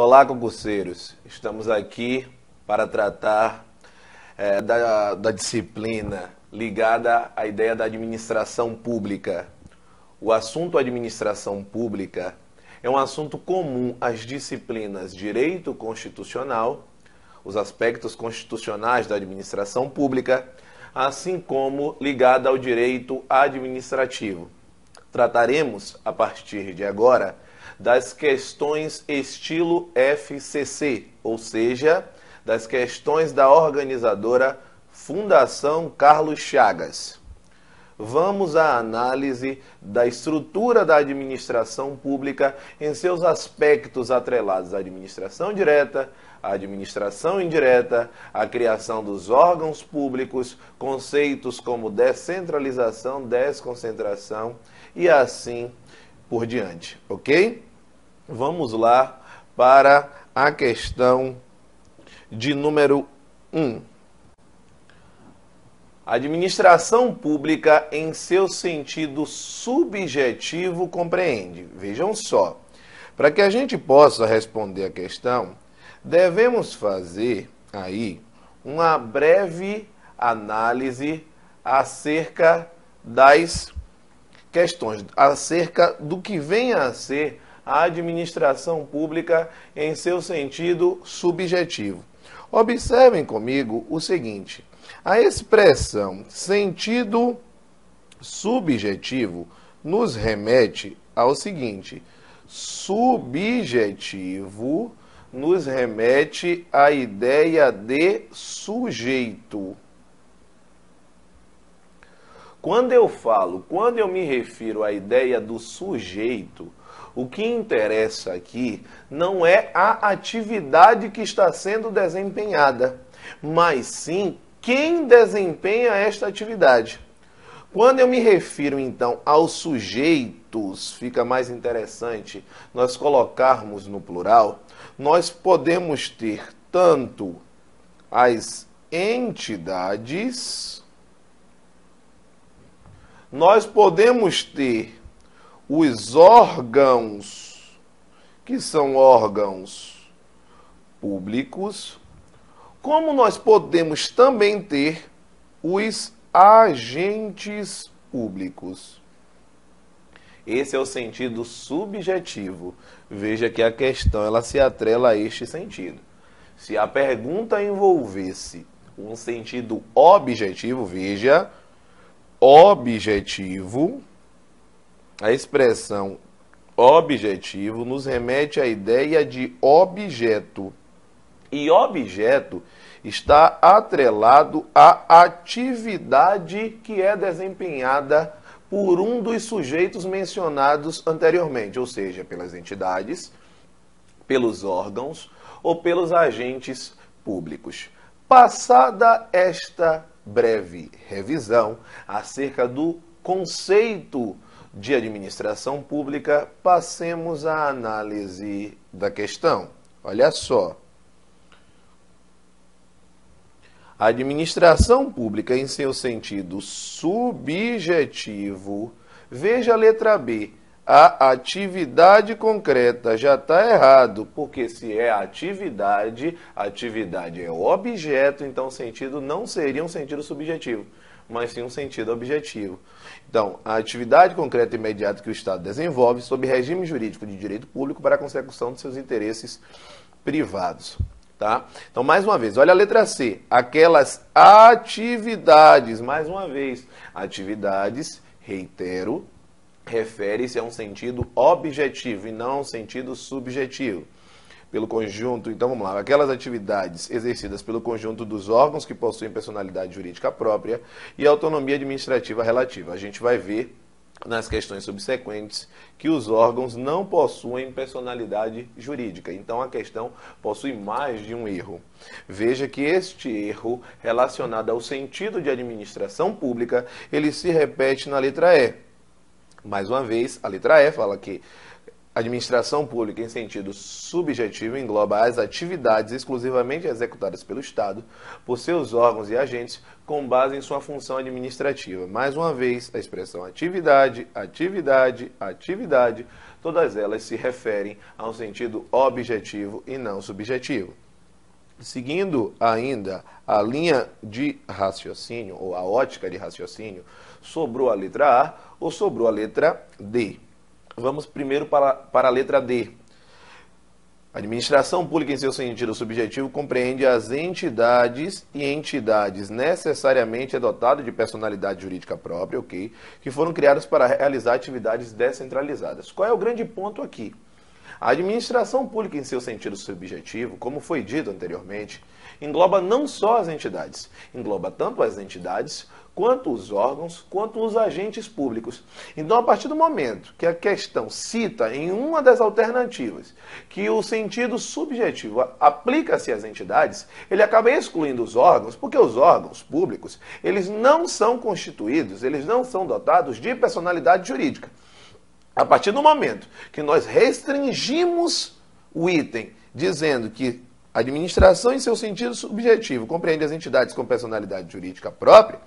Olá, concurseiros. Estamos aqui para tratar da disciplina ligada à ideia da administração pública. O assunto administração pública é um assunto comum às disciplinas Direito Constitucional, os aspectos constitucionais da administração pública, assim como ligada ao direito administrativo. Trataremos, a partir de agora, das questões estilo FCC, ou seja, das questões da organizadora Fundação Carlos Chagas. Vamos à análise da estrutura da administração pública em seus aspectos atrelados à administração direta, à administração indireta, à criação dos órgãos públicos, conceitos como descentralização, desconcentração e assim por diante, ok? Vamos lá para a questão de número 1. Administração pública em seu sentido subjetivo compreende. Vejam só, para que a gente possa responder a questão, devemos fazer aí uma breve análise acerca das questões, acerca do que vem a ser a administração pública em seu sentido subjetivo. Observem comigo o seguinte: a expressão sentido subjetivo nos remete ao seguinte: subjetivo nos remete à ideia de sujeito. Quando eu me refiro à ideia do sujeito, o que interessa aqui não é a atividade que está sendo desempenhada, mas sim quem desempenha esta atividade. Quando eu me refiro, então, aos sujeitos, fica mais interessante nós colocarmos no plural, nós podemos ter tanto as entidades, nós podemos ter os órgãos, que são órgãos públicos, como nós podemos também ter os agentes públicos. Esse é o sentido subjetivo. Veja que a questão ela se atrela a este sentido. Se a pergunta envolvesse um sentido objetivo, veja, objetivo, a expressão objetivo nos remete à ideia de objeto. E objeto está atrelado à atividade que é desempenhada por um dos sujeitos mencionados anteriormente, ou seja, pelas entidades, pelos órgãos ou pelos agentes públicos. Passada esta breve revisão acerca do conceito de administração pública, passemos à análise da questão. Olha só. A administração pública em seu sentido subjetivo, veja a letra B, a atividade concreta já está errado, porque se é atividade é objeto, então o sentido não seria um sentido subjetivo, mas sim um sentido objetivo. Então, a atividade concreta e imediata que o Estado desenvolve sob regime jurídico de direito público para a consecução de seus interesses privados. Tá? Então, mais uma vez, olha a letra C. Aquelas atividades, mais uma vez, atividades, reitero, refere-se a um sentido objetivo e não a um sentido subjetivo. Pelo conjunto, então vamos lá, aquelas atividades exercidas pelo conjunto dos órgãos que possuem personalidade jurídica própria e autonomia administrativa relativa. A gente vai ver nas questões subsequentes que os órgãos não possuem personalidade jurídica. Então a questão possui mais de um erro. Veja que este erro relacionado ao sentido de administração pública, ele se repete na letra E. Mais uma vez, a letra E fala que administração pública em sentido subjetivo engloba as atividades exclusivamente executadas pelo Estado por seus órgãos e agentes com base em sua função administrativa. Mais uma vez, a expressão atividade, atividade, atividade todas elas se referem a um sentido objetivo e não subjetivo. Seguindo ainda a linha de raciocínio, ou a ótica de raciocínio, sobrou a letra A ou sobrou a letra D? Vamos primeiro para a letra D. A administração pública, em seu sentido subjetivo, compreende as entidades e entidades necessariamente dotadas de personalidade jurídica própria, ok, que foram criadas para realizar atividades descentralizadas. Qual é o grande ponto aqui? A administração pública, em seu sentido subjetivo, como foi dito anteriormente, engloba não só as entidades, engloba tanto as entidades quanto os órgãos, quanto os agentes públicos. Então, a partir do momento que a questão cita em uma das alternativas que o sentido subjetivo aplica-se às entidades, ele acaba excluindo os órgãos, porque os órgãos públicos, eles não são constituídos, eles não são dotados de personalidade jurídica. A partir do momento que nós restringimos o item dizendo que a administração, em seu sentido subjetivo, compreende as entidades com personalidade jurídica própria,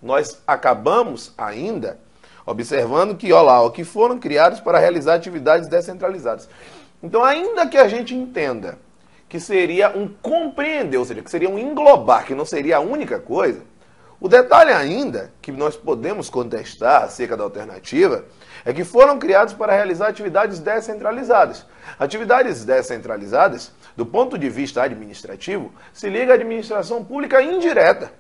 nós acabamos ainda observando que, olha lá, que foram criados para realizar atividades descentralizadas. Então, ainda que a gente entenda que seria um compreender, ou seja, que seria um englobar, que não seria a única coisa, o detalhe ainda, que nós podemos contestar acerca da alternativa, é que foram criados para realizar atividades descentralizadas. Atividades descentralizadas, do ponto de vista administrativo, se liga à administração pública indireta.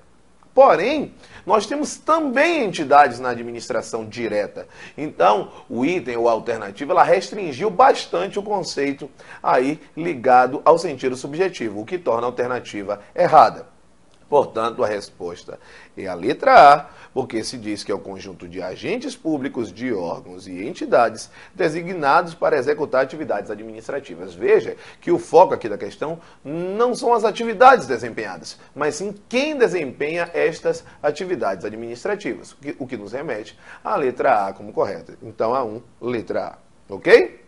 Porém, nós temos também entidades na administração direta. Então, o item ou a alternativa, ela restringiu bastante o conceito aí ligado ao sentido subjetivo, o que torna a alternativa errada. Portanto, a resposta é a letra A, porque se diz que é o conjunto de agentes públicos, de órgãos e entidades designados para executar atividades administrativas. Veja que o foco aqui da questão não são as atividades desempenhadas, mas sim quem desempenha estas atividades administrativas, o que nos remete à letra A como correta. Então, A1, letra A. Ok?